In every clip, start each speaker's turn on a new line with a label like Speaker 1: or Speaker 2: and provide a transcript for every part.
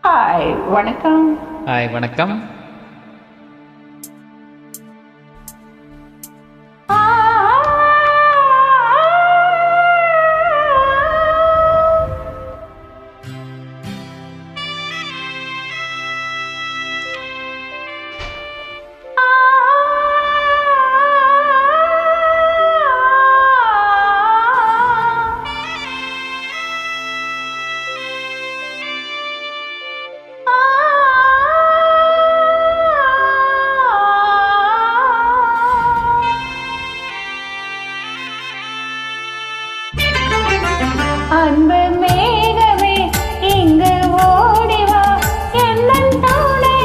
Speaker 1: Hi வணக்கம்.
Speaker 2: Hi வணக்கம்.
Speaker 3: அன்பு மேகமே இங்கு ஓடிவா, என்னன் தோளை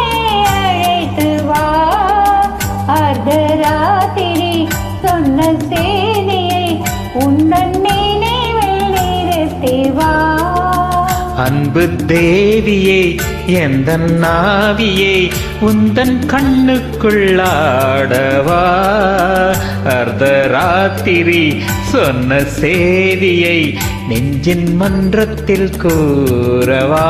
Speaker 3: அழைத்து வா. அர்த்தராத்திரி சொன்ன செய்தியை உந்தன் நினைவில் நிறுத்தி வா.
Speaker 2: அன்பு தேவியே எந்தன் நாவியை உந்தன் கண்ணுக்குள்ளாடவா. அர்த்தராத்திரி சொன்ன செய்தியை நெஞ்சின் மன்றத்தில் கூறவா.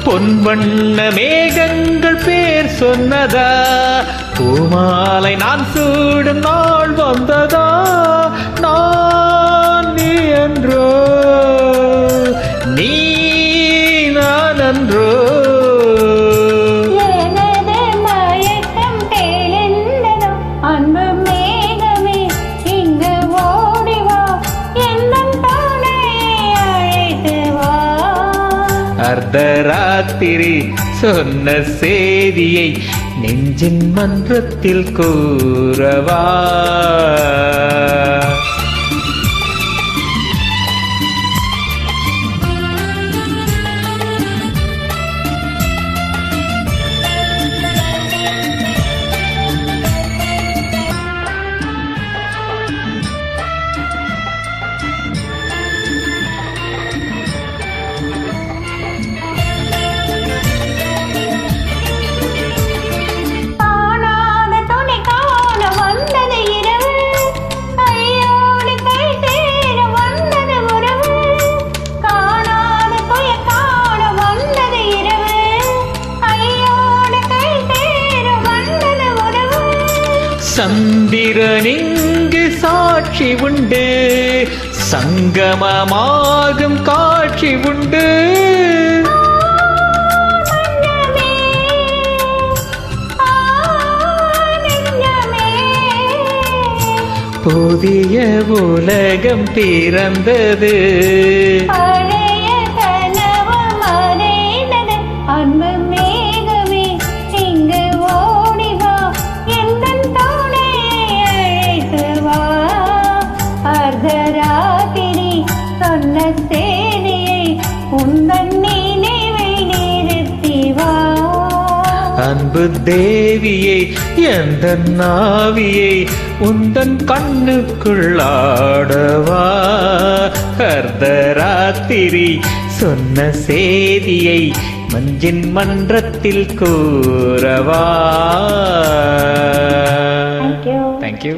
Speaker 2: பொன்வண்ண மேகங்கள் பேர் சொன்னதா, பூமாலை நான் சூடும் நாள் வந்ததா. நான் நீ என்றோ, நீ நான் என்றோ.
Speaker 3: எனது மயக்கம் தெளிந்ததோ, அன்பு மேகமே இங்கு ஓடிவா, என்னன் தோளை அழைத்து வா.
Speaker 2: அர்த்தராத்திரி சொன்ன செய்தியை நெஞ்சின் மன்றத்தில் கூறவா. சந்திரனிங்கு சாட்சி உண்டு, சங்கமமாகும் காட்சி உண்டு. புதிய உலகம் பிறந்தது,
Speaker 3: பழைய கனவு மறைந்தது. அன்பு மேகமே இங்கு ஓடிவா, என்னன் தோளை அழைத்து வா. அர்த்தராத்திரி சொன்ன செய்தியை உந்தன் நினைவில் நிறுத்தி வா.
Speaker 2: அன்பு தேவியை எந்தன் நாவியை உந்தன் கண்ணுக்குள்ளாடவா. அர்த்தராத்திரி சொன்ன செய்தியை மஞ்சின் மன்றத்தில் கூறவா.
Speaker 3: Thank you.
Speaker 2: Thank you.